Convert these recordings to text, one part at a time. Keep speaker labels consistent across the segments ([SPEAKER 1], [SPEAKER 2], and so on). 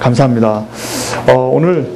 [SPEAKER 1] 감사합니다. 오늘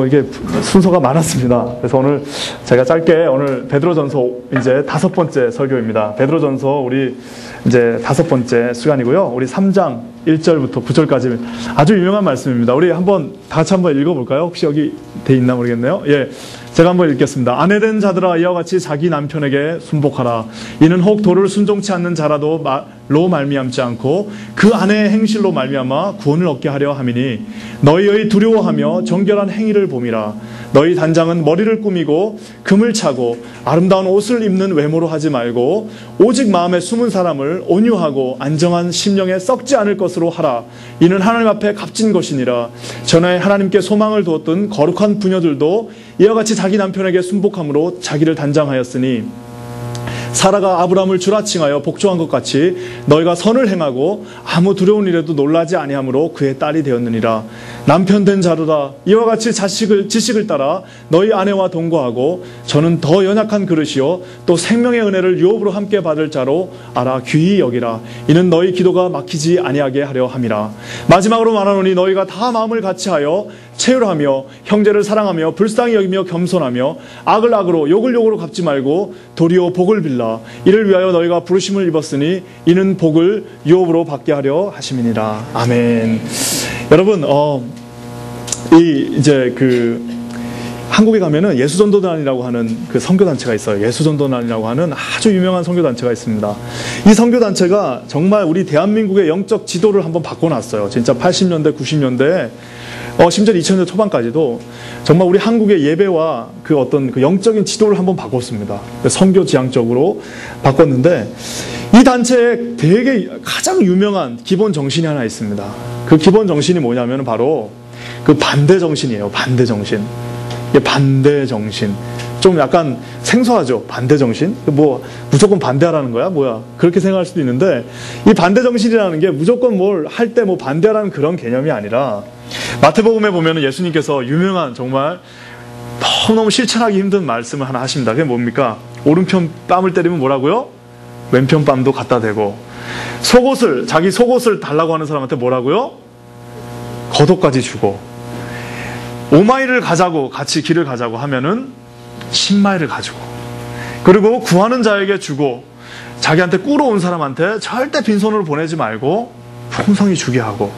[SPEAKER 1] 이게 순서가 많았습니다. 그래서 오늘 제가 짧게 오늘 베드로전서 이제 5번째 설교입니다. 베드로전서 우리 이제 5번째 시간이고요. 우리 3장 1절부터 9절까지 아주 유명한 말씀입니다. 우리 한번 다 같이 한번 읽어볼까요? 혹시 여기 돼 있나 모르겠네요. 예, 제가 한번 읽겠습니다. 아내된 자들아 이와 같이 자기 남편에게 순복하라. 이는 혹 도를 순종치 않는 자라도 로 말미암지 않고 그 아내의 행실로 말미암아 구원을 얻게 하려 함이니 너희의 두려워하며 정결한 행위를 봄이라. 너희 단장은 머리를 꾸미고 금을 차고 아름다운 옷을 입는 외모로 하지 말고 오직 마음에 숨은 사람을 온유하고 안정한 심령에 썩지 않을 것으로 하라. 이는 하나님 앞에 값진 것이니라. 전에 하나님께 소망을 두었던 거룩한 부녀들도 이와 같이 자기 남편에게 순복함으로 자기를 단장하였으니 사라가 아브라함을 주라칭하여 복종한 것 같이 너희가 선을 행하고 아무 두려운 일에도 놀라지 아니하므로 그의 딸이 되었느니라. 남편 된 자로다 이와 같이 지식을 따라 너희 아내와 동거하고 저는 더 연약한 그릇이요 또 생명의 은혜를 유업으로 함께 받을 자로 알아 귀히 여기라. 이는 너희 기도가 막히지 아니하게 하려 함이라. 마지막으로 말하노니 너희가 다 마음을 같이하여 체휼하며 형제를 사랑하며 불쌍히 여기며 겸손하며 악을 악으로 욕을 욕으로 갚지 말고 도리어 복을 빌라. 이를 위하여 너희가 부르심을 입었으니 이는 복을 유업으로 받게 하려 하심이니라. 아멘. 여러분, 이제 한국에 가면은 예수전도단이라고 하는 그 선교단체가 있어요. 예수전도단이라고 하는 아주 유명한 선교단체가 있습니다. 이 선교단체가 정말 우리 대한민국의 영적 지도를 한번 바꿔놨어요. 진짜 80년대, 90년대, 심지어 2000년대 초반까지도 정말 우리 한국의 예배와 그 어떤 그 영적인 지도를 한번 바꿨습니다. 선교 지향적으로 바꿨는데 이 단체에 되게 가장 유명한 기본 정신이 하나 있습니다. 그 기본 정신이 뭐냐면 바로 그 반대 정신이에요. 반대 정신. 반대 정신. 좀 약간 생소하죠? 반대 정신? 뭐, 무조건 반대하라는 거야? 뭐야? 그렇게 생각할 수도 있는데, 이 반대 정신이라는 게 무조건 뭘 할 때 뭐 반대하라는 그런 개념이 아니라, 마태복음에 보면은 예수님께서 유명한 정말 너무너무 실천하기 힘든 말씀을 하나 하십니다. 그게 뭡니까? 오른편 뺨을 때리면 뭐라고요? 왼편 뺨도 갖다 대고, 자기 속옷을 달라고 하는 사람한테 뭐라고요? 겉옷까지 주고, 5마일을 가자고, 같이 길을 가자고 하면은 10마일을 가지고, 그리고 구하는 자에게 주고, 자기한테 꾸러 온 사람한테 절대 빈손으로 보내지 말고 풍성히 주게 하고,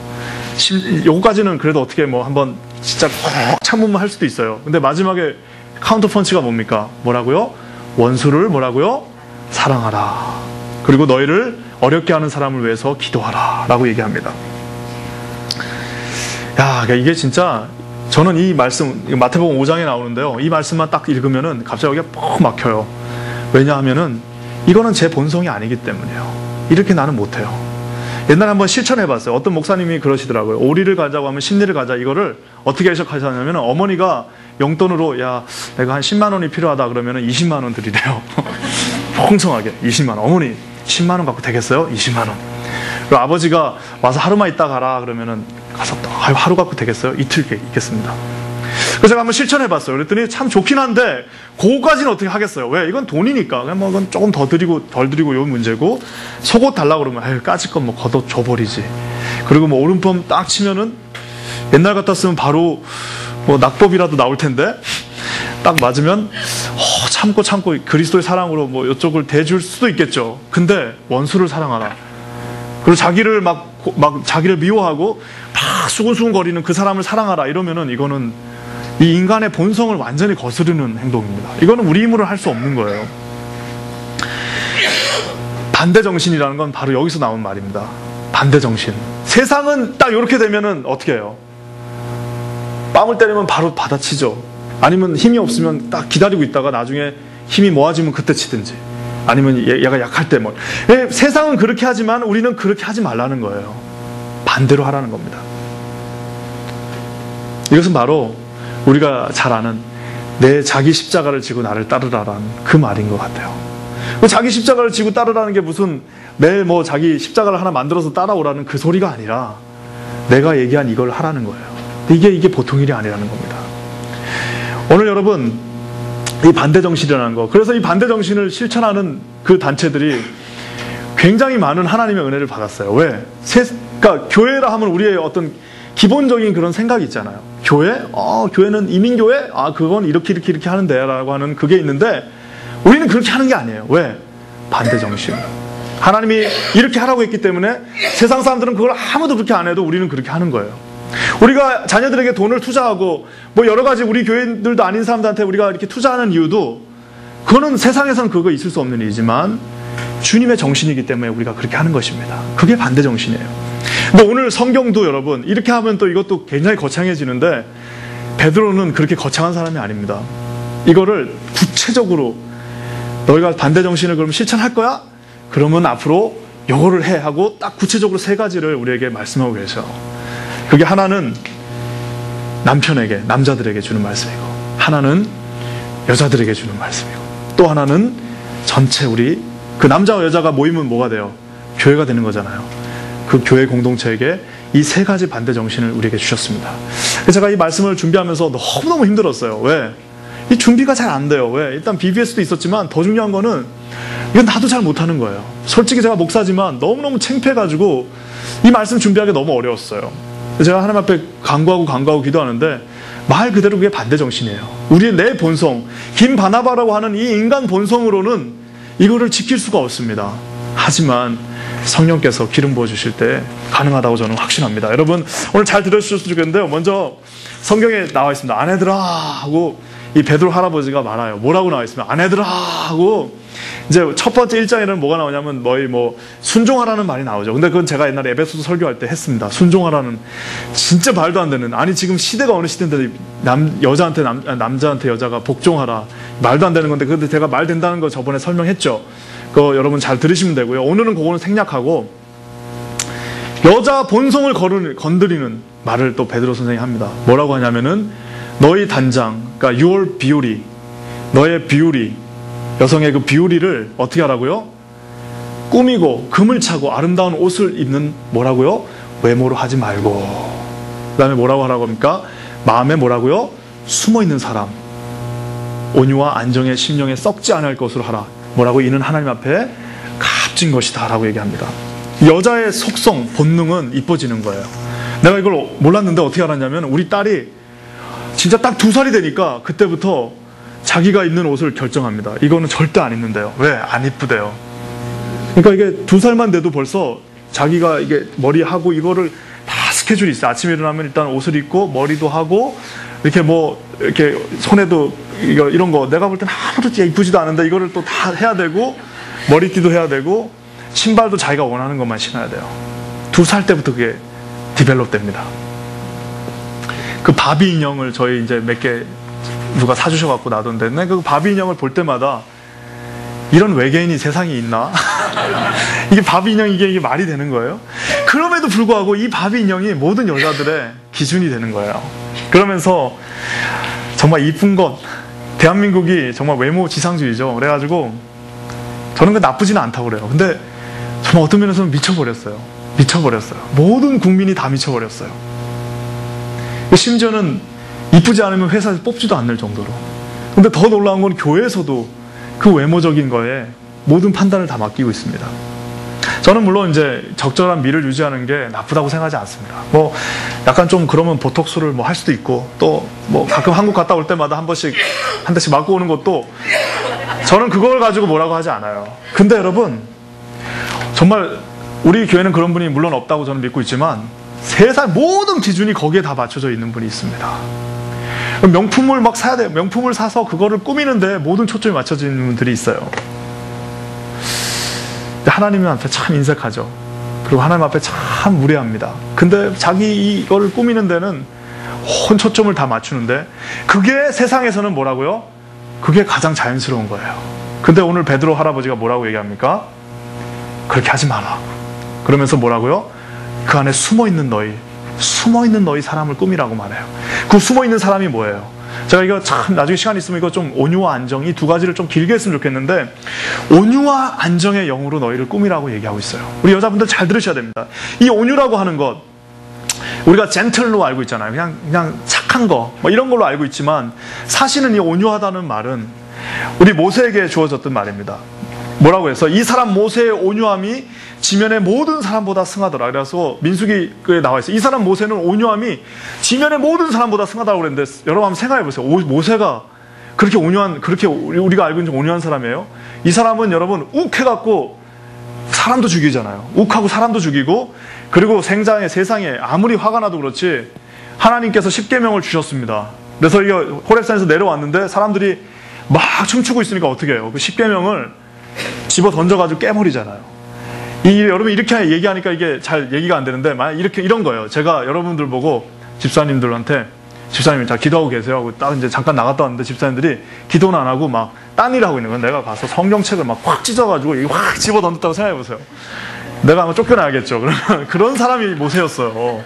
[SPEAKER 1] 요거까지는 그래도 어떻게 뭐 한번 진짜 꼭 참으면 할 수도 있어요. 근데 마지막에 카운터 펀치가 뭡니까? 뭐라고요? 원수를 뭐라고요? 사랑하라. 그리고 너희를 어렵게 하는 사람을 위해서 기도하라. 라고 얘기합니다. 야, 이게 진짜 저는 이 말씀, 마태복음 5장에 나오는데요. 이 말씀만 딱 읽으면은 갑자기 여기가 뻑 막혀요. 왜냐하면은 이거는 제 본성이 아니기 때문이에요. 이렇게 나는 못해요. 옛날에 한번 실천해봤어요. 어떤 목사님이 그러시더라고요. 오리를 가자고 하면 심리를 가자. 이거를 어떻게 해석하셨냐면 어머니가 용돈으로 야 내가 한 10만 원이 필요하다 그러면 20만 원 드리래요. 풍성하게 20만 원. 어머니 10만 원 갖고 되겠어요? 20만 원. 그리고 아버지가 와서 하루만 있다 가라 그러면은 가서 또 하루 갖고 되겠어요? 이틀 있겠습니다. 그래서 제가 한번 실천해봤어요. 그랬더니 참 좋긴 한데 그거까지는 어떻게 하겠어요? 왜? 이건 돈이니까. 그냥 뭐 이건 조금 더 드리고 덜 드리고 요 문제고 속옷 달라고 그러면 아유 까짓 건 뭐 겉옷 줘버리지. 그리고 뭐 오른편 딱 치면은 옛날 같았으면 바로 뭐 낙법이라도 나올 텐데 딱 맞으면 참고 그리스도의 사랑으로 뭐 이쪽을 대줄 수도 있겠죠. 근데 원수를 사랑하라. 그리고 자기를 막 자기를 미워하고 막 수근수근 거리는 그 사람을 사랑하라 이러면은 이거는 이 인간의 본성을 완전히 거스르는 행동입니다. 이거는 우리 힘으로 할 수 없는 거예요. 반대 정신이라는 건 바로 여기서 나온 말입니다. 반대 정신. 세상은 딱 이렇게 되면은 어떻게 해요? 뺨을 때리면 바로 받아치죠. 아니면 힘이 없으면 딱 기다리고 있다가 나중에 힘이 모아지면 그때 치든지. 아니면 얘가 약할 때 뭐. 세상은 그렇게 하지만 우리는 그렇게 하지 말라는 거예요. 반대로 하라는 겁니다. 이것은 바로 우리가 잘 아는 내 자기 십자가를 지고 나를 따르라라는 그 말인 것 같아요. 자기 십자가를 지고 따르라는 게 무슨 매일 뭐 자기 십자가를 하나 만들어서 따라오라는 그 소리가 아니라 내가 얘기한 이걸 하라는 거예요. 이게 보통 일이 아니라는 겁니다. 오늘 여러분 이 반대 정신이라는 거, 그래서 이 반대 정신을 실천하는 그 단체들이 굉장히 많은 하나님의 은혜를 받았어요. 왜? 그러니까 교회라 하면 우리의 어떤 기본적인 그런 생각이 있잖아요. 교회? 교회는 이민교회? 그건 이렇게 하는데 라고 하는 그게 있는데 우리는 그렇게 하는 게 아니에요. 왜? 반대 정신. 하나님이 이렇게 하라고 했기 때문에 세상 사람들은 그걸 아무도 그렇게 안 해도 우리는 그렇게 하는 거예요. 우리가 자녀들에게 돈을 투자하고 뭐 여러 가지 우리 교인들도 아닌 사람들한테 우리가 이렇게 투자하는 이유도 그거는 세상에서는 그거 있을 수 없는 일이지만 주님의 정신이기 때문에 우리가 그렇게 하는 것입니다. 그게 반대 정신이에요. 근데 오늘 성경도 여러분 이렇게 하면 또 이것도 굉장히 거창해지는데 베드로는 그렇게 거창한 사람이 아닙니다. 이거를 구체적으로 너희가 반대 정신을 그럼 실천할 거야? 그러면 앞으로 요거를 해 하고 딱 구체적으로 3가지를 우리에게 말씀하고 계셔. 그게 하나는 남편에게, 남자들에게 주는 말씀이고 하나는 여자들에게 주는 말씀이고 또 하나는 전체 우리 그 남자와 여자가 모이면 뭐가 돼요? 교회가 되는 거잖아요. 그 교회 공동체에게 이 3가지 반대 정신을 우리에게 주셨습니다. 제가 이 말씀을 준비하면서 너무너무 힘들었어요. 왜? 이 준비가 잘 안 돼요. 왜? 일단 BBS도 있었지만 더 중요한 거는 이건 나도 잘 못하는 거예요. 솔직히 제가 목사지만 너무너무 창피해가지고 이 말씀 준비하기 너무 어려웠어요. 제가 하나님 앞에 간구하고 기도하는데 말 그대로 그게 반대 정신이에요. 우리의 내 본성, 김바나바라고 하는 이 인간 본성으로는 이거를 지킬 수가 없습니다. 하지만 성령께서 기름 부어주실 때 가능하다고 저는 확신합니다. 여러분 오늘 잘 들어주셨으면 좋겠는데요. 먼저 성경에 나와 있습니다. 아내들아 하고 이 베드로 할아버지가 말아요. 뭐라고 나와 있습니다. 아내들아 하고 이제 첫 번째 1장에는 뭐가 나오냐면 순종하라는 말이 나오죠. 근데 그건 제가 옛날에 에베소서 설교할 때 했습니다. 순종하라는 진짜 말도 안 되는, 아니 지금 시대가 어느 시대인데 여자한테 남자한테 여자가 복종하라, 말도 안 되는 건데, 근데 제가 말 된다는 거 저번에 설명했죠. 그거 여러분 잘 들으시면 되고요. 오늘은 그거는 생략하고 여자 본성을 건드리는 말을 또 베드로 선생이 합니다. 뭐라고 하냐면은 너희 단장, 그러니까 your beauty, 너의 비율이, 여성의 그 비율이를 어떻게 하라고요? 꾸미고 금을 차고 아름다운 옷을 입는 뭐라고요? 외모로 하지 말고, 그 다음에 뭐라고 하라고 합니까? 마음에 뭐라고요? 숨어있는 사람, 온유와 안정의 심령에 썩지 않을 것으로 하라. 뭐라고? 이는 하나님 앞에 값진 것이다 라고 얘기합니다. 여자의 속성, 본능은 이뻐지는 거예요. 내가 이걸 몰랐는데 어떻게 알았냐면 우리 딸이 진짜 딱 2살이 되니까 그때부터 자기가 입는 옷을 결정합니다. 이거는 절대 안 입는데요. 왜? 안 이쁘대요. 그러니까 이게 2살만 돼도 벌써 자기가 이게 머리하고 이거를 다 스케줄이 있어요. 아침에 일어나면 일단 옷을 입고 머리도 하고 이렇게 이렇게 손에도 이런 거 내가 볼 땐 아무렇지 이쁘지도 않은데 이거를 또 다 해야 되고 머리띠도 해야 되고 신발도 자기가 원하는 것만 신어야 돼요. 2살 때부터 그게 디벨롭 됩니다. 그 바비 인형을 저희 이제 몇 개 누가 사주셔갖고 놔뒀는데 그 바비 인형을 볼 때마다 이런 외계인이 세상에 있나? 이게 바비 인형 이게 말이 되는 거예요? 그럼에도 불구하고 이 바비 인형이 모든 여자들의 기준이 되는 거예요. 그러면서 정말 이쁜 것, 대한민국이 정말 외모 지상주의죠. 그래가지고 저는 그 나쁘지는 않다고 그래요. 근데 정말 어떤 면에서는 미쳐버렸어요. 모든 국민이 다 미쳐버렸어요. 심지어는 이쁘지 않으면 회사에서 뽑지도 않을 정도로. 근데 더 놀라운 건 교회에서도 그 외모적인 거에 모든 판단을 다 맡기고 있습니다. 저는 물론 이제 적절한 미를 유지하는 게 나쁘다고 생각하지 않습니다. 약간 좀 그러면 보톡스를 할 수도 있고 또 가끔 한국 갔다 올 때마다 한 대씩 맞고 오는 것도 저는 그걸 가지고 뭐라고 하지 않아요. 근데 여러분 정말 우리 교회는 그런 분이 물론 없다고 저는 믿고 있지만 세상 모든 기준이 거기에 다 맞춰져 있는 분이 있습니다. 명품을 막 사야 돼요. 명품을 사서 그거를 꾸미는데 모든 초점이 맞춰져 있는 분들이 있어요. 하나님 앞에 참 인색하죠. 그리고 하나님 앞에 참 무례합니다. 근데 자기 이거를 꾸미는 데는 온 초점을 다 맞추는데 그게 세상에서는 뭐라고요? 그게 가장 자연스러운 거예요. 근데 오늘 베드로 할아버지가 뭐라고 얘기합니까? 그렇게 하지 마라. 그러면서 뭐라고요? 그 안에 숨어있는 너희 사람을 꾸미라고 말해요. 그 숨어있는 사람이 뭐예요? 제가 이거 참 나중에 시간 있으면 이거 좀 온유와 안정 이 2가지를 좀 길게 했으면 좋겠는데 온유와 안정의 영으로 너희를 꾸미라고 얘기하고 있어요. 우리 여자분들 잘 들으셔야 됩니다. 이 온유라고 하는 것 우리가 젠틀로 알고 있잖아요. 그냥 착한 거 이런 걸로 알고 있지만 사실은 이 온유하다는 말은 우리 모세에게 주어졌던 말입니다. 뭐라고 해서 이 사람 모세의 온유함이 지면의 모든 사람보다 승하더라. 그래서 민수기에 나와 있어요. 이 사람 모세는 온유함이 지면의 모든 사람보다 승하다고 그랬는데, 여러분 한번 생각해 보세요. 모세가 그렇게 온유한, 그렇게 우리가 알고 있는 온유한 사람이에요? 이 사람은 여러분 욱 해갖고 사람도 죽이잖아요. 욱하고 사람도 죽이고, 그리고 세상에 아무리 화가 나도 그렇지 하나님께서 십계명을 주셨습니다. 그래서 이거 호렙산에서 내려왔는데 사람들이 막 춤추고 있으니까 어떻게 해요? 그 십계명을 집어 던져가지고 깨버리잖아요. 여러분 이렇게 얘기하니까 이게 잘 얘기가 안 되는데, 만약 이런 거예요. 제가 여러분들 보고 집사님들한테, 집사님이 다 기도하고 계세요 하고 딱 이제 잠깐 나갔다 왔는데, 집사님들이 기도는 안 하고 막 딴 일 하고 있는 거예요. 내가 가서 성경책을 막 확 찢어가지고 확 집어 던졌다고 생각해 보세요. 내가 아마 쫓겨나야겠죠. 그러면 그런 사람이 모세였어요.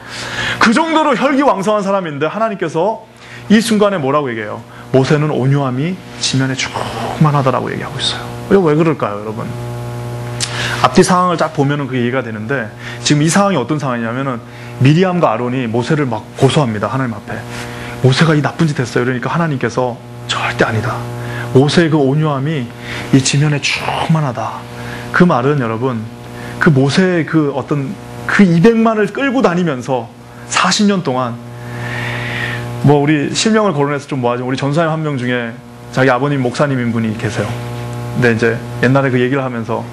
[SPEAKER 1] 그 정도로 혈기왕성한 사람인데 하나님께서 이 순간에 뭐라고 얘기해요? 모세는 온유함이 지면에 충만하다라고 얘기하고 있어요. 이거 왜 그럴까요, 여러분? 앞뒤 상황을 딱 보면은 그게 이해가 되는데, 지금 이 상황이 어떤 상황이냐면은 미리암과 아론이 모세를 막 고소합니다. 하나님 앞에. 모세가 이 나쁜 짓 했어요. 그러니까 하나님께서 절대 아니다. 모세의 그 온유함이 이 지면에 충만하다. 그 말은 여러분, 그 모세의 그 200만을 끌고 다니면서 40년 동안, 뭐 우리 실명을 거론해서 좀 뭐하죠. 우리 전사님 한 명 중에 자기 아버님 목사님인 분이 계세요. 근데 이제 옛날에 그 얘기를 하면서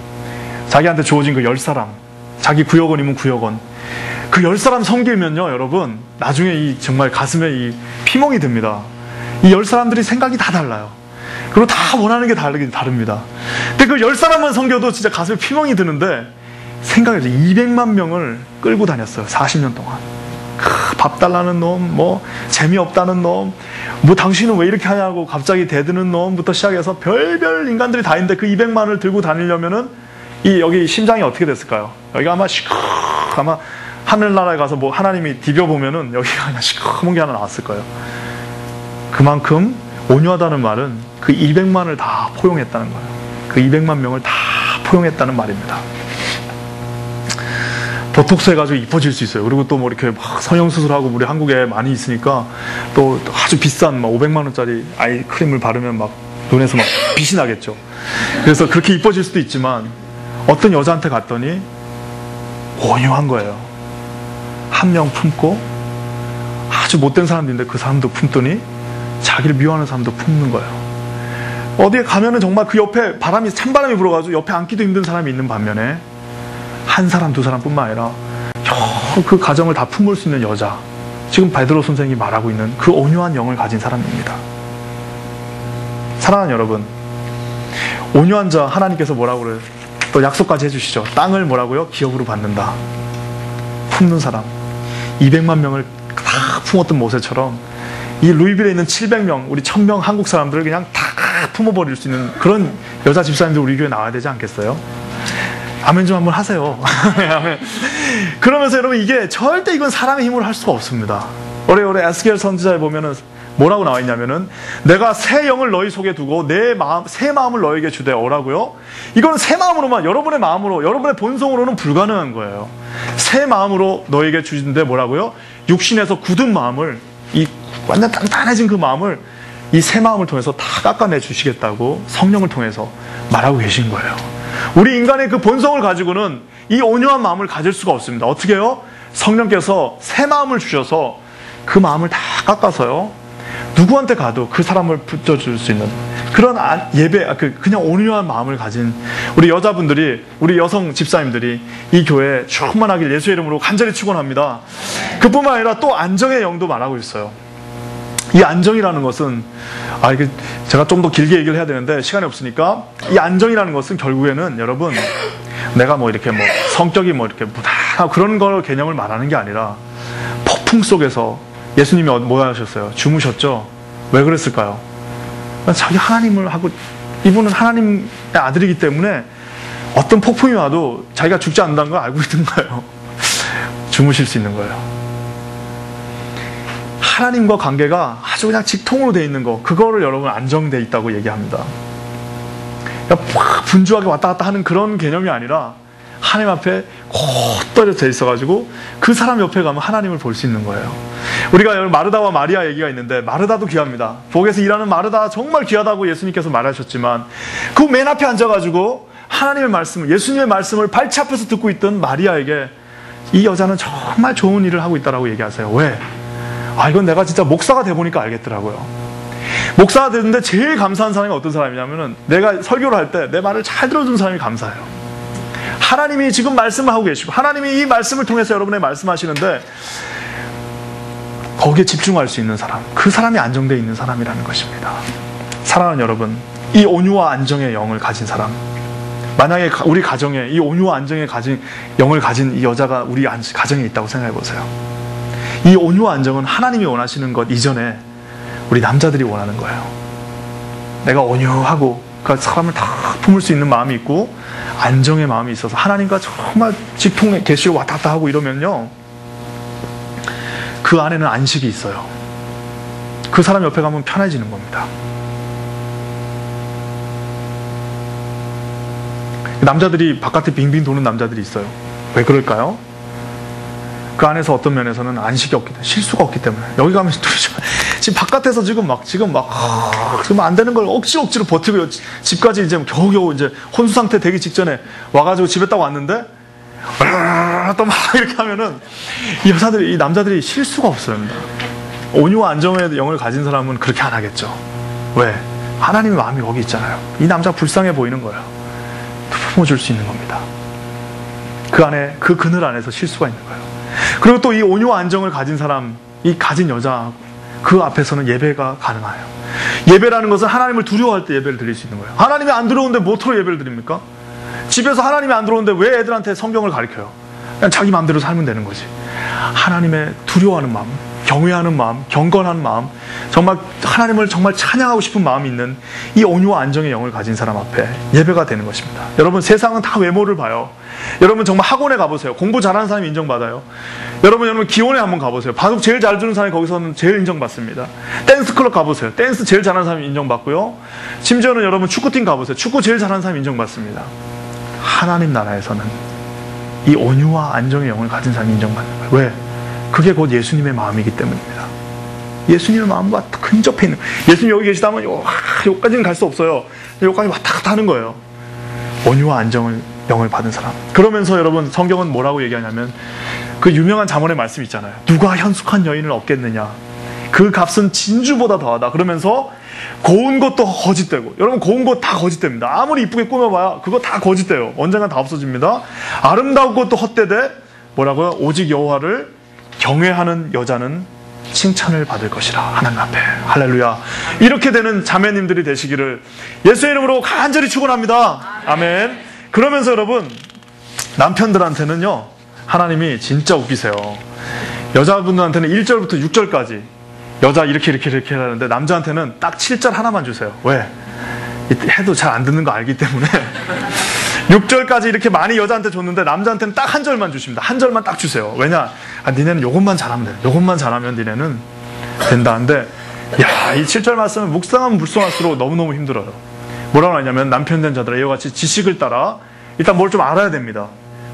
[SPEAKER 1] 자기한테 주어진 그 10사람, 자기 구역원이면 구역원, 그 10사람 섬기면요, 여러분, 나중에 이 정말 가슴에 이 피멍이 듭니다. 이 10사람들이 생각이 다 달라요. 그리고 다 원하는 게 다릅니다. 근데 그 10사람만 섬겨도 진짜 가슴에 피멍이 드는데, 생각해서 200만 명을 끌고 다녔어요. 40년 동안. 밥 달라는 놈, 뭐 재미없다는 놈, 뭐 당신은 왜 이렇게 하냐고 갑자기 대드는 놈부터 시작해서 별별 인간들이 다 있는데, 그 200만을 들고 다니려면은 여기 심장이 어떻게 됐을까요? 여기가 아마 하늘나라에 가서 뭐 하나님이 디벼보면은 여기가 그냥 시커먼 게 하나 나왔을 거예요. 그만큼 온유하다는 말은 그 200만을 다 포용했다는 거예요. 그 200만 명을 다 포용했다는 말입니다. 보톡스 해가지고 이뻐질 수 있어요. 그리고 또 뭐 이렇게 막 성형수술하고 우리 한국에 많이 있으니까 또 아주 비싼 막 500만 원짜리 아이 크림을 바르면 막 눈에서 막 빛이 나겠죠. 그래서 그렇게 이뻐질 수도 있지만, 어떤 여자한테 갔더니 온유한 거예요. 한 명 품고, 아주 못된 사람인데 그 사람도 품더니 자기를 미워하는 사람도 품는 거예요. 어디에 가면은 정말 그 옆에 찬바람이 불어가지고 옆에 앉기도 힘든 사람이 있는 반면에, 한 사람, 두 사람뿐만 아니라 그 가정을 다 품을 수 있는 여자, 지금 베드로 선생님이 말하고 있는 그 온유한 영을 가진 사람입니다. 사랑하는 여러분, 온유한 자, 하나님께서 뭐라고 그래요? 또 약속까지 해주시죠. 땅을 뭐라고요? 기업으로 받는다. 품는 사람, 200만 명을 다 품었던 모세처럼 이 루이빌에 있는 700명, 우리 1000명 한국 사람들을 그냥 다 품어버릴 수 있는 그런 여자 집사님들 우리 교회에 나와야 되지 않겠어요? 아멘 좀 한번 하세요. 그러면서 여러분, 이게 절대 이건 사람의 힘으로 할 수가 없습니다. 올해 에스겔 선지자에 보면은 뭐라고 나와 있냐면은, 내가 새 영을 너희 속에 두고 새 마음을 너에게 주되 오라고요. 이건 새 마음으로만, 여러분의 마음으로, 여러분의 본성으로는 불가능한 거예요. 새 마음으로 너에게 주신데 뭐라고요? 육신에서 굳은 마음을, 이 완전 단단해진 그 마음을 이 새 마음을 통해서 다 깎아내 주시겠다고 성령을 통해서 말하고 계신 거예요. 우리 인간의 그 본성을 가지고는 이 온유한 마음을 가질 수가 없습니다. 어떻게 해요? 성령께서 새 마음을 주셔서 그 마음을 다 깎아서요, 누구한테 가도 그 사람을 붙여줄 수 있는 그런 그냥 온유한 마음을 가진 우리 여자분들이, 우리 여성 집사님들이 이 교회에 충만하길 예수의 이름으로 간절히 축원합니다. 그뿐만 아니라 또 안정의 영도 말하고 있어요. 이 안정이라는 것은, 이게 제가 좀 더 길게 얘기를 해야 되는데 시간이 없으니까, 이 안정이라는 것은 결국에는 여러분, 내가 뭐 이렇게 뭐 성격이 뭐 이렇게 무난하고 그런 걸 개념을 말하는 게 아니라, 폭풍 속에서 예수님이 뭐 하셨어요? 주무셨죠? 왜 그랬을까요? 자기 하나님을 하고, 이분은 하나님의 아들이기 때문에 어떤 폭풍이 와도 자기가 죽지 않는다는 걸 알고 있는 거예요. 주무실 수 있는 거예요. 하나님과 관계가 아주 그냥 직통으로 돼 있는 거, 그거를 여러분 안정돼 있다고 얘기합니다. 확 분주하게 왔다 갔다 하는 그런 개념이 아니라, 하나님 앞에 곧떨어져 돼 있어가지고 그 사람 옆에 가면 하나님을 볼 수 있는 거예요. 우리가 여러분 마르다와 마리아 얘기가 있는데, 마르다도 귀합니다. 복에서 일하는 마르다 정말 귀하다고 예수님께서 말하셨지만, 그 맨 앞에 앉아가지고 하나님의 말씀을, 예수님의 말씀을 발치 앞에서 듣고 있던 마리아에게 이 여자는 정말 좋은 일을 하고 있다라고 얘기하세요. 왜? 이건 내가 진짜 목사가 돼보니까 알겠더라고요. 목사가 됐는데 제일 감사한 사람이 어떤 사람이냐면은 내가 설교를 할 때 내 말을 잘 들어준 사람이 감사해요. 하나님이 지금 말씀을 하고 계시고 하나님이 이 말씀을 통해서 여러분의 말씀하시는데 거기에 집중할 수 있는 사람, 그 사람이 안정되어 있는 사람이라는 것입니다. 사랑하는 여러분, 이 온유와 안정의 영을 가진 사람, 만약에 우리 가정에 이 온유와 안정의 영을 가진 이 여자가 우리 가정에 있다고 생각해 보세요. 이 온유와 안정은 하나님이 원하시는 것 이전에 우리 남자들이 원하는 거예요. 내가 온유하고 그 사람을 다 품을 수 있는 마음이 있고 안정의 마음이 있어서 하나님과 정말 직통의 계시를 왔다 갔다 하고 이러면요, 그 안에는 안식이 있어요. 그 사람 옆에 가면 편해지는 겁니다. 남자들이 바깥에 빙빙 도는 남자들이 있어요. 왜 그럴까요? 그 안에서 어떤 면에서는 안식이 없기 때문에, 실수가 없기 때문에. 여기 가면 지금 바깥에서 지금 안 되는 걸 억지로 버티고 집까지 이제 겨우겨우 이제 혼수 상태 되기 직전에 와가지고 집에 딱 왔는데 또 막 이렇게 하면은 이 남자들이 실수가 없어요. 온유와 안정의 영을 가진 사람은 그렇게 안 하겠죠. 왜? 하나님의 마음이 거기 있잖아요. 이 남자 불쌍해 보이는 거예요. 품어줄 수 있는 겁니다. 그 안에, 그 그늘 안에서 실수가 있는 거예요. 그리고 또 이 온유와 안정을 가진 사람, 이 가진 여자, 그 앞에서는 예배가 가능해요. 예배라는 것은 하나님을 두려워할 때 예배를 드릴 수 있는 거예요. 하나님이 안 들어오는데 뭐로 예배를 드립니까? 집에서 하나님이 안 들어오는데 왜 애들한테 성경을 가르쳐요? 그냥 자기 마음대로 살면 되는 거지. 하나님의 두려워하는 마음, 경외하는 마음, 경건한 마음, 정말 하나님을 정말 찬양하고 싶은 마음이 있는 이 온유와 안정의 영을 가진 사람 앞에 예배가 되는 것입니다. 여러분, 세상은 다 외모를 봐요. 여러분 정말 학원에 가보세요. 공부 잘하는 사람이 인정받아요. 여러분 기원에 한번 가보세요. 바둑 제일 잘 두는 사람이 거기서는 제일 인정받습니다. 댄스 클럽 가보세요. 댄스 제일 잘하는 사람이 인정받고요. 심지어는 여러분 축구팀 가보세요. 축구 제일 잘하는 사람이 인정받습니다. 하나님 나라에서는 이 온유와 안정의 영을 가진 사람이 인정받는 거예요. 왜? 그게 곧 예수님의 마음이기 때문입니다. 예수님의 마음과 근접해 있는, 예수님 여기 계시다면 여기까지는 갈 수 없어요. 여기까지 왔다 갔다 하는 거예요. 온유와 안정을 영을 받은 사람. 그러면서 여러분 성경은 뭐라고 얘기하냐면 그 유명한 잠언의 말씀 있잖아요. 누가 현숙한 여인을 얻겠느냐, 그 값은 진주보다 더하다. 그러면서 고운 것도 거짓되고, 여러분 고운 것 다 거짓됩니다. 아무리 이쁘게 꾸며봐야 그거 다 거짓돼요. 언젠간 다 없어집니다. 아름다운 것도 헛되되 뭐라고요? 오직 여호와를 경외하는 여자는 칭찬을 받을 것이라. 하나님 앞에. 할렐루야. 이렇게 되는 자매님들이 되시기를 예수의 이름으로 간절히 축원합니다. 아멘. 그러면서 여러분, 남편들한테는요, 하나님이 진짜 웃기세요. 여자분들한테는 1절부터 6절까지 여자 이렇게 하는데 남자한테는 딱 7절 하나만 주세요. 왜? 해도 잘 안 듣는 거 알기 때문에 6절까지 이렇게 많이 여자한테 줬는데 남자한테는 딱 한 절만 주십니다. 한 절만 딱 주세요. 왜냐? 니네는 요것만 잘하면 돼. 요것만 잘하면 니네는 된다는데, 이 7절 말씀을 묵상하면 묵상할수록 너무너무 힘들어요. 뭐라고 하냐면, 남편 된 자들아 이와 같이 지식을 따라 일단 뭘 좀 알아야 됩니다.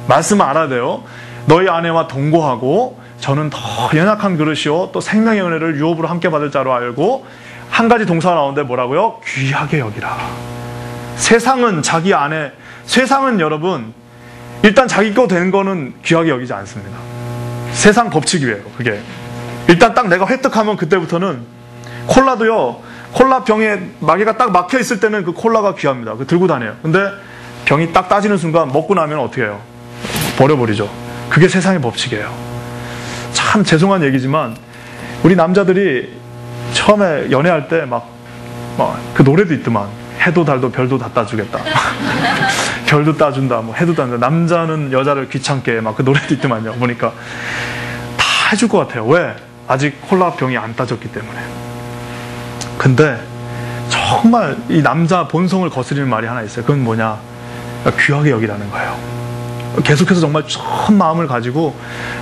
[SPEAKER 1] 말씀을 알아야 돼요. 너희 아내와 동거하고 저는 더 연약한 그릇이요 또 생명의 은혜를 유업으로 함께 받을 자로 알고, 한 가지 동사가 나오는데 뭐라고요? 귀하게 여기라. 세상은 자기 아내, 세상은 여러분 일단 자기 거 되는 거는 귀하게 여기지 않습니다. 세상 법칙이에요. 그게 일단 딱 내가 획득하면 그때부터는, 콜라도요, 콜라 병에 마개가 딱 막혀 있을 때는 그 콜라가 귀합니다. 그 들고 다녀요. 근데 병이 딱 따지는 순간 먹고 나면 어떻게 해요? 버려버리죠. 그게 세상의 법칙이에요. 참 죄송한 얘기지만 우리 남자들이 처음에 연애할 때 막 그 노래도 있더만, 해도 달도 별도 다 따주겠다. 별도 따준다, 뭐 해도 따준다. 남자는 여자를 귀찮게, 막 그 노래도 있더만요. 보니까 다 해줄 것 같아요. 왜? 아직 콜라 병이 안 따졌기 때문에. 근데 정말 이 남자 본성을 거스리는 말이 하나 있어요. 그건 뭐냐? 귀하게 여기라는 거예요. 계속해서 정말 큰 마음을 가지고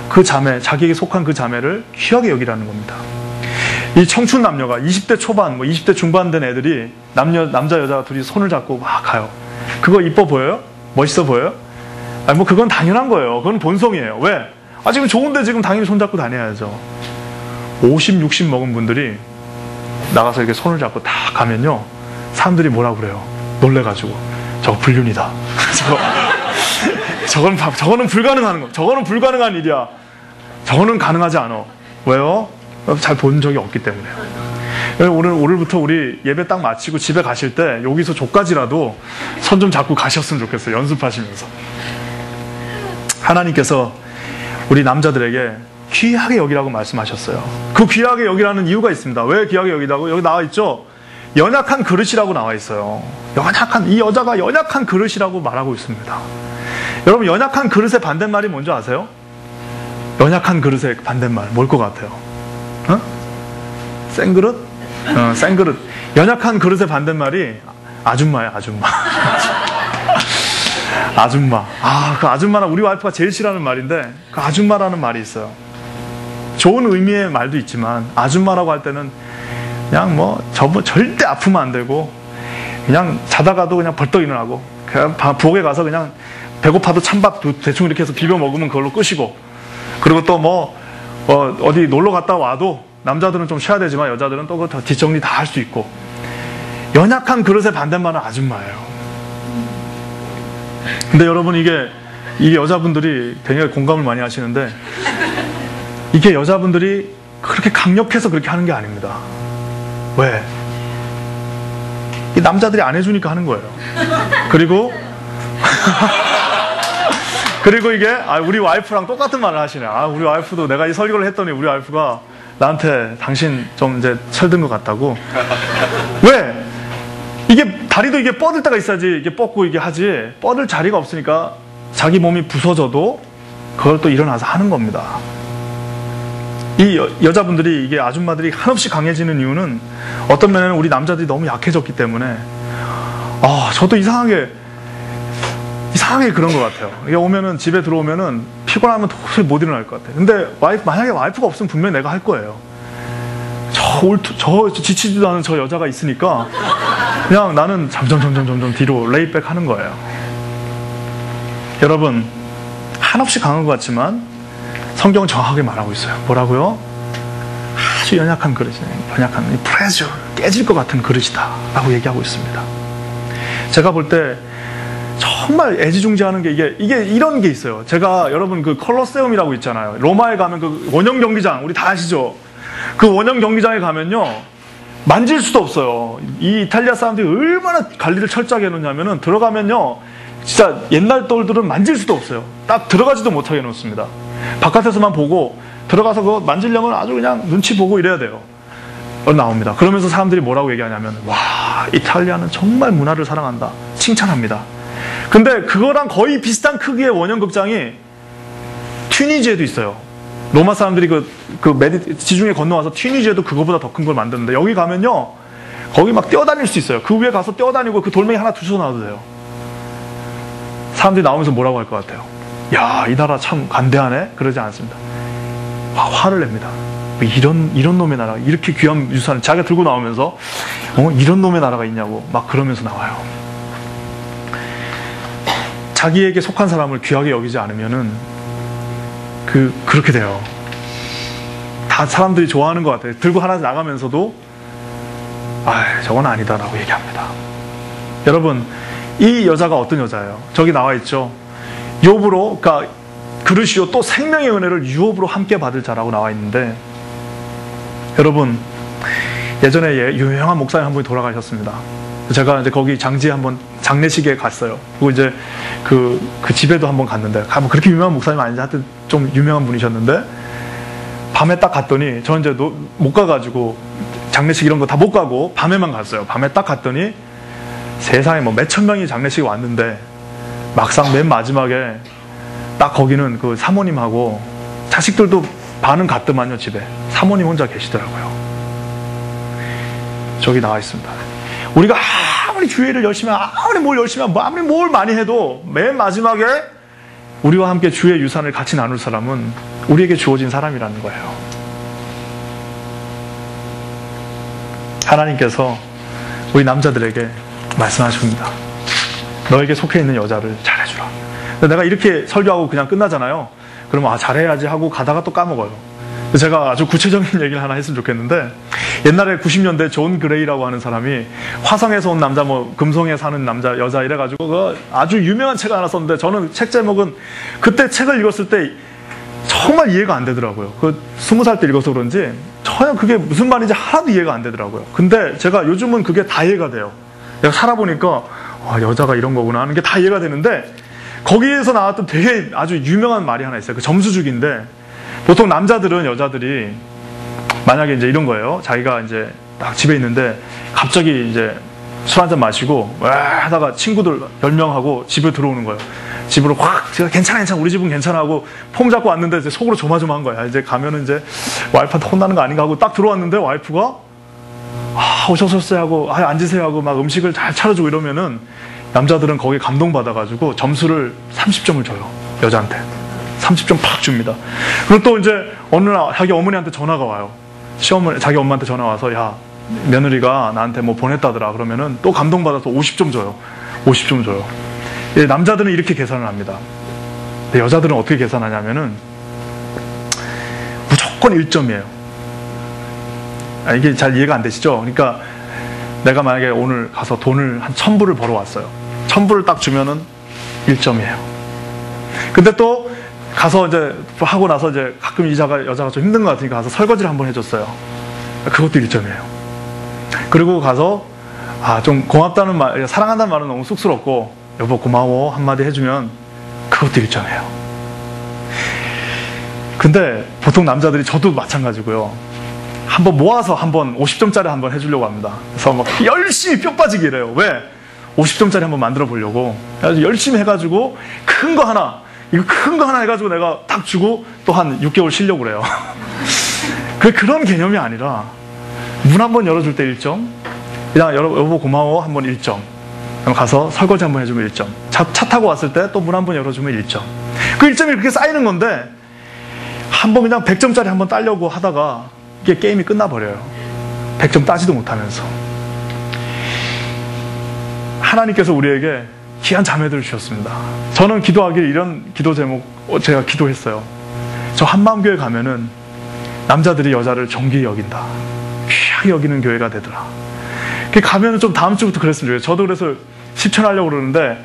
[SPEAKER 1] 그 자매, 자기에게 속한 그 자매를 귀하게 여기라는 겁니다. 이 청춘 남녀가 20대 초반, 20대 중반 된 애들이 남자 여자 둘이 손을 잡고 막 가요. 그거 이뻐 보여요? 멋있어 보여요? 그건 당연한 거예요. 그건 본성이에요. 왜? 지금 좋은데 지금 당연히 손잡고 다녀야죠. 50, 60 먹은 분들이 나가서 이렇게 손을 잡고 딱 가면요, 사람들이 뭐라 그래요? 놀래가지고 저거 불륜이다. 저거는 불가능한 거. 저거는 불가능한 일이야. 저거는 가능하지 않아. 왜요? 잘 본 적이 없기 때문에요. 오늘부터 우리 예배 딱 마치고 집에 가실 때 여기서 저까지라도 손 좀 잡고 가셨으면 좋겠어요. 연습하시면서. 하나님께서 우리 남자들에게 귀하게 여기라고 말씀하셨어요. 그 귀하게 여기라는 이유가 있습니다. 왜 귀하게 여기라고? 여기 나와 있죠? 연약한 그릇이라고 나와 있어요. 이 여자가 연약한 그릇이라고 말하고 있습니다. 여러분, 연약한 그릇의 반대말이 뭔지 아세요? 연약한 그릇의 반대말 뭘 것 같아요? 생그릇? 생그릇. 연약한 그릇의 반대말이 아줌마야, 아줌마. 아줌마. 그 아줌마는 우리 와이프가 제일 싫어하는 말인데, 그 아줌마라는 말이 있어요. 좋은 의미의 말도 있지만, 아줌마라고 할 때는 그냥 절대 아프면 안 되고, 그냥 자다가도 그냥 벌떡 일어나고, 그냥 부엌에 가서 그냥 배고파도 찬밥 대충 이렇게 해서 비벼 먹으면 그걸로 끝이고, 그리고 또 어디 놀러 갔다 와도 남자들은 좀 쉬어야 되지만 여자들은 또 그 뒷정리 다 할 수 있고. 연약한 그릇의 반대말은 아줌마예요. 근데 여러분, 이게 여자분들이 굉장히 공감을 많이 하시는데, 이게 여자분들이 그렇게 강력해서 그렇게 하는 게 아닙니다. 왜? 이 남자들이 안 해주니까 하는 거예요. 그리고 이게 우리 와이프랑 똑같은 말을 하시네. 우리 와이프도 내가 이 설교를 했더니 우리 와이프가 나한테 당신 좀 이제 철든 것 같다고. 왜? 이게 다리도 이게 뻗을 때가 있어야지 이게 뻗고 이게 하지. 뻗을 자리가 없으니까 자기 몸이 부서져도 그걸 또 일어나서 하는 겁니다. 이 여자분들이, 이게 아줌마들이 한없이 강해지는 이유는 어떤 면에는 우리 남자들이 너무 약해졌기 때문에, 저도 이상하게 그런 것 같아요. 이게 오면은, 집에 들어오면은 피곤하면 도저히 못 일어날 것 같아요. 근데 만약에 와이프가 없으면 분명히 내가 할 거예요. 저 지치지도 않은 저 여자가 있으니까 그냥 나는 점점 뒤로 레이백 하는 거예요. 여러분, 한없이 강한 것 같지만 성경은 정확하게 말하고 있어요. 뭐라고요? 아주 연약한 그릇이네. 연약한, 프레저, 깨질 것 같은 그릇이다 라고 얘기하고 있습니다. 제가 볼 때 정말 애지중지하는 게 이게 이런 게 있어요. 제가, 여러분, 그 콜로세움이라고 있잖아요. 로마에 가면 그 원형 경기장, 우리 다 아시죠? 그 원형 경기장에 가면요, 만질 수도 없어요. 이 이탈리아 사람들이 얼마나 관리를 철저하게 해놓냐면은, 들어가면요, 진짜 옛날 돌들은 만질 수도 없어요. 딱 들어가지도 못하게 해놓습니다. 바깥에서만 보고, 들어가서 그거 만지려면 아주 그냥 눈치 보고 이래야 돼요. 나옵니다. 그러면서 사람들이 뭐라고 얘기하냐면, 와, 이탈리아는 정말 문화를 사랑한다. 칭찬합니다. 근데 그거랑 거의 비슷한 크기의 원형 극장이 튀니지에도 있어요. 로마 사람들이 지중해 건너와서 튀니지에도 그거보다 더 큰 걸 만드는데, 여기 가면요, 거기 막 뛰어다닐 수 있어요. 그 위에 가서 뛰어다니고 그 돌멩이 하나 두셔 놔도 돼요. 사람들이 나오면서 뭐라고 할 것 같아요? 야, 이 나라 참 간대하네? 그러지 않습니다. 화를 냅니다. 이런 놈의 나라, 이렇게 귀한 유산을 자기가 들고 나오면서 이런 놈의 나라가 있냐고 막 그러면서 나와요. 자기에게 속한 사람을 귀하게 여기지 않으면은 그렇게 돼요. 다 사람들이 좋아하는 것 같아요. 들고 하나 나가면서도 저건 아니다라고 얘기합니다. 여러분, 이 여자가 어떤 여자예요? 저기 나와 있죠. 욥으로, 그러니까 그릇이요 또 생명의 은혜를 유업으로 함께 받을 자라고 나와 있는데, 여러분, 예전에 유명한 목사님 한 분이 돌아가셨습니다. 제가 이제 거기 장지에 한번 장례식에 갔어요. 그리고 이제 그 집에도 한번 갔는데, 그렇게 유명한 목사님 아닌지 하여튼 좀 유명한 분이셨는데, 밤에 딱 갔더니, 저 이제 못 가가지고 장례식 이런 거 다 못 가고 밤에만 갔어요. 밤에 딱 갔더니 세상에 몇천 명이 장례식에 왔는데, 막상 맨 마지막에 딱 거기는 그 사모님하고 자식들도 반은 갔더만요. 집에 사모님 혼자 계시더라고요. 저기 나와 있습니다. 우리가 아무리 주의를 열심히 아무리 뭘 많이 해도 맨 마지막에 우리와 함께 주의 유산을 같이 나눌 사람은 우리에게 주어진 사람이라는 거예요. 하나님께서 우리 남자들에게 말씀하십니다. 너에게 속해 있는 여자를 잘해주라. 내가 이렇게 설교하고 그냥 끝나잖아요. 그러면 잘해야지 하고 가다가 또 까먹어요. 제가 아주 구체적인 얘기를 하나 했으면 좋겠는데, 옛날에 90년대 존 그레이라고 하는 사람이 화성에서 온 남자, 뭐 금성에 사는 남자, 여자 이래가지고 그 아주 유명한 책을 하나 썼는데, 저는 책 제목은 그때 책을 읽었을 때 정말 이해가 안 되더라고요. 그 20살 때 읽어서 그런지 전혀 그게 무슨 말인지 하나도 이해가 안 되더라고요. 근데 제가 요즘은 그게 다 이해가 돼요. 내가 살아보니까 여자가 이런 거구나 하는 게 다 이해가 되는데, 거기에서 나왔던 되게 아주 유명한 말이 하나 있어요. 그 점수주기인데, 보통 남자들은 여자들이 만약에 이제 이런 거예요. 자기가 이제 딱 집에 있는데 갑자기 이제 술 한잔 마시고 와 하다가 친구들 10명하고 집에 들어오는 거예요. 집으로 확 제가 괜찮아 우리 집은 괜찮아 하고 폼 잡고 왔는데 이제 속으로 조마조마한 거야. 이제 가면은 이제 와이프한테 혼나는 거 아닌가 하고 딱 들어왔는데 와이프가 오셨어요 하고 앉으세요 하고 막 음식을 잘 차려주고 이러면은 남자들은 거기에 감동받아가지고 점수를 30점을 줘요. 여자한테 30점 팍 줍니다. 그리고 또 이제 어느 날 자기 어머니한테 전화가 와요. 시어머니 자기 엄마한테 전화 와서 야 며느리가 나한테 뭐 보냈다더라. 그러면은 또 감동받아서 50점 줘요. 50점 줘요. 남자들은 이렇게 계산을 합니다. 근데 여자들은 어떻게 계산하냐면은 무조건 1점이에요. 이게 잘 이해가 안 되시죠? 그러니까 내가 만약에 오늘 가서 돈을 한 1000불을 벌어왔어요. 1000불을 딱 주면은 1점이에요. 근데 또 가서 이제 하고 나서 이제 가끔 여자가 좀 힘든 것 같으니까 가서 설거지를 한번 해줬어요. 그것도 1점이에요. 그리고 가서 좀 고맙다는 말, 사랑한다는 말은 너무 쑥스럽고 여보 고마워 한마디 해주면 그것도 1점이에요. 근데 보통 남자들이 저도 마찬가지고요. 한번 모아서 한번 50점짜리 한번 해주려고 합니다. 그래서 막 열심히 뼈 빠지게 이래요. 왜? 50점짜리 한번 만들어 보려고. 열심히 해가지고 큰 거 하나 해가지고 내가 딱 주고 또 한 6개월 쉬려고 그래요. 그런 개념이 아니라 문 한번 열어줄 때 1점, 그냥 여보 고마워 한번 1점, 그럼 가서 설거지 한번 해주면 1점, 차 타고 왔을 때 또 문 한번 열어주면 1점. 그 1점이 그렇게 쌓이는 건데 한번 그냥 100점짜리 한번 따려고 하다가 이게 게임이 끝나버려요. 100점 따지도 못하면서. 하나님께서 우리에게 귀한 자매들을 주셨습니다. 저는 기도하기를 이런 기도 제목 제가 기도했어요. 저 한마음교회 가면은 남자들이 여자를 존귀히 여긴다, 귀하게 여기는 교회가 되더라. 가면은 좀 다음 주부터 그랬으면 좋겠어요. 저도 그래서 실천하려고 그러는데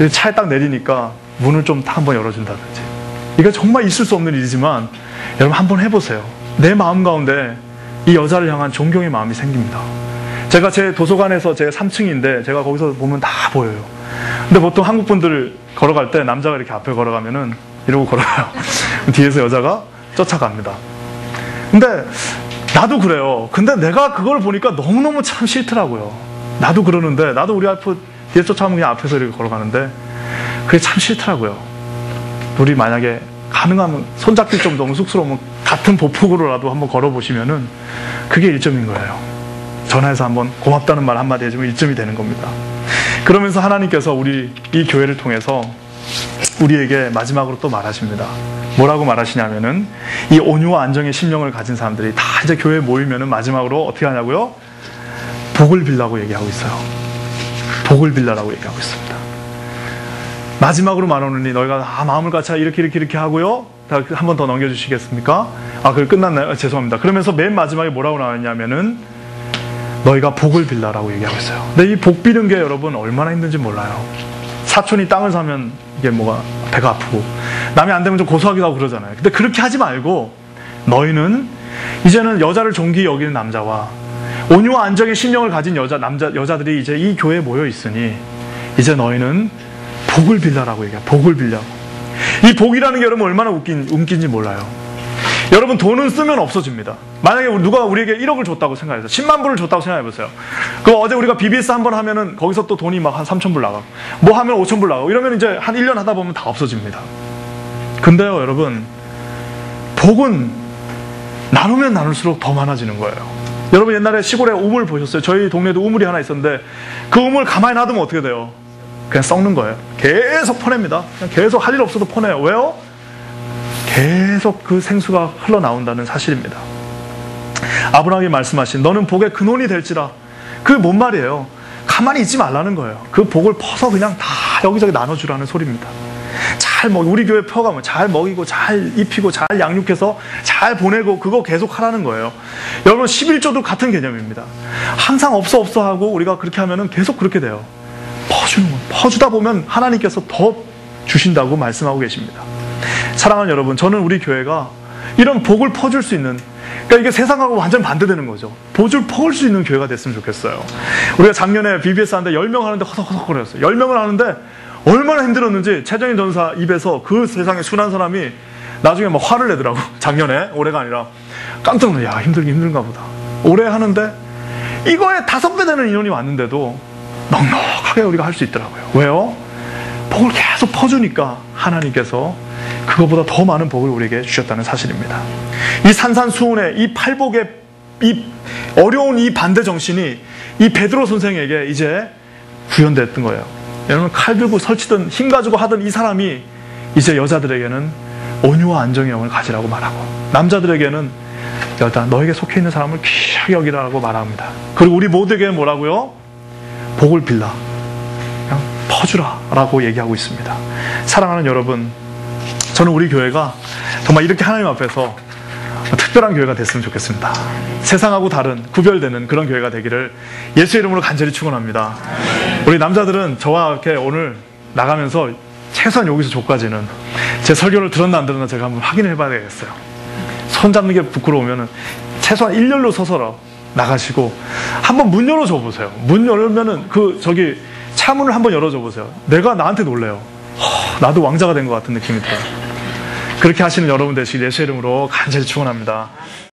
[SPEAKER 1] 차에 딱 내리니까 문을 좀 한번 열어준다든지. 이게 정말 있을 수 없는 일이지만 여러분 한번 해보세요. 내 마음 가운데 이 여자를 향한 존경의 마음이 생깁니다. 제가 제 도서관에서 제 3층인데 제가 거기서 보면 다 보여요. 근데 보통 한국 분들 걸어갈 때 남자가 이렇게 앞에 걸어가면은 이러고 걸어가요. 뒤에서 여자가 쫓아갑니다. 근데 나도 그래요. 근데 내가 그걸 보니까 너무너무 참 싫더라고요. 나도 그러는데, 나도 우리 와이프 뒤에 쫓아오면 그냥 앞에서 이렇게 걸어가는데 그게 참 싫더라고요. 우리 만약에 가능하면 손잡기 좀 너무 쑥스러우면 같은 보폭으로라도 한번 걸어보시면은 그게 1점인 거예요. 전화해서 한번 고맙다는 말 한마디 해주면 1점이 되는 겁니다. 그러면서 하나님께서 우리 이 교회를 통해서 우리에게 마지막으로 또 말하십니다. 뭐라고 말하시냐면은 이 온유와 안정의 심령을 가진 사람들이 다 이제 교회에 모이면은 마지막으로 어떻게 하냐고요? 복을 빌라고 얘기하고 있어요. 복을 빌라라고 얘기하고 있습니다. 마지막으로 말하노니 너희가 마음을 같이 이렇게 하고요. 한 번 더 넘겨주시겠습니까? 그걸 끝났나요? 죄송합니다. 그러면서 맨 마지막에 뭐라고 나왔냐면은 너희가 복을 빌라라고 얘기하고 있어요. 근데 이 복 비는 게 여러분 얼마나 힘든지 몰라요. 사촌이 땅을 사면 이게 뭐가 배가 아프고 남이 안 되면 좀 고소하기도 하고 그러잖아요. 근데 그렇게 하지 말고 너희는 이제는 여자를 존귀히 여기는 남자와 온유와 안정의 심령을 가진 여자들이 이제 이 교회에 모여 있으니 이제 너희는 복을 빌라라고 얘기해요. 복을 빌라고. 이 복이라는 게 여러분 얼마나 웃긴지 몰라요. 여러분 돈은 쓰면 없어집니다. 만약에 누가 우리에게 1억을 줬다고 생각해서 10만 불을 줬다고 생각해보세요. 그럼 어제 우리가 BBS 한번 하면은 거기서 또 돈이 막 한 3,000불 나가고 뭐 하면 5,000불 나가고 이러면 이제 한 1년 하다 보면 다 없어집니다. 근데요 여러분, 복은 나누면 나눌수록 더 많아지는 거예요. 여러분 옛날에 시골에 우물 보셨어요? 저희 동네도 우물이 하나 있었는데 그 우물 가만히 놔두면 어떻게 돼요? 그냥 썩는 거예요. 계속 퍼냅니다. 그냥 계속 할 일 없어도 퍼내요. 왜요? 계속 그 생수가 흘러나온다는 사실입니다. 아브라함이 말씀하신 너는 복의 근원이 될지라, 그게 뭔 말이에요? 가만히 있지 말라는 거예요. 그 복을 퍼서 그냥 다 여기저기 나눠주라는 소리입니다. 잘 잘 먹이, 우리 교회 표가 뭐 잘 먹이고 잘 입히고 잘 양육해서 잘 보내고 그거 계속 하라는 거예요. 여러분 11조도 같은 개념입니다. 항상 없어 하고 우리가 그렇게 하면은 계속 그렇게 돼요. 퍼주는 거. 퍼주다 보면 하나님께서 더 주신다고 말씀하고 계십니다. 사랑하는 여러분, 저는 우리 교회가 이런 복을 퍼줄 수 있는, 그러니까 이게 세상하고 완전 반대되는 거죠. 복을 퍼올 수 있는 교회가 됐으면 좋겠어요. 우리가 작년에 BBS 하는데 10명 하는데 허석허석거렸어요. 10명을 하는데 얼마나 힘들었는지 최정희 전사 입에서 그 세상에 순한 사람이 나중에 막 화를 내더라고. 작년에, 올해가 아니라. 깜짝 놀래. 야, 힘든가 보다. 올해 하는데 이거에 5배 되는 인원이 왔는데도 넉넉하게 우리가 할 수 있더라고요. 왜요? 복을 계속 퍼주니까 하나님께서 그거보다 더 많은 복을 우리에게 주셨다는 사실입니다. 이 산산수훈의 이 팔복의 이 어려운 이 반대 정신이 이 베드로 선생에게 이제 구현됐던 거예요. 여러분, 칼 들고 설치든 힘 가지고 하던 이 사람이 이제 여자들에게는 온유와 안정의 영을 가지라고 말하고, 남자들에게는 일단 너에게 속해 있는 사람을 귀하게 여기라고 말합니다. 그리고 우리 모두에게 뭐라고요? 복을 빌라, 그냥 퍼주라 라고 얘기하고 있습니다. 사랑하는 여러분, 저는 우리 교회가 정말 이렇게 하나님 앞에서 특별한 교회가 됐으면 좋겠습니다. 세상하고 다른, 구별되는 그런 교회가 되기를 예수의 이름으로 간절히 축원합니다. 우리 남자들은 저와 이렇게 오늘 나가면서 최소한 여기서 저까지는 제 설교를 들었나 안 들었나 제가 한번 확인해 봐야 되겠어요. 손 잡는 게 부끄러우면 최소한 일렬로 서서 나가시고 한번 문 열어줘 보세요. 문 열면은 차문을 한번 열어줘 보세요. 내가 나한테 놀래요. 나도 왕자가 된 것 같은 느낌이 들어요. 그렇게 하시는 여러분 되시길 예수의 이름으로 간절히 축원합니다.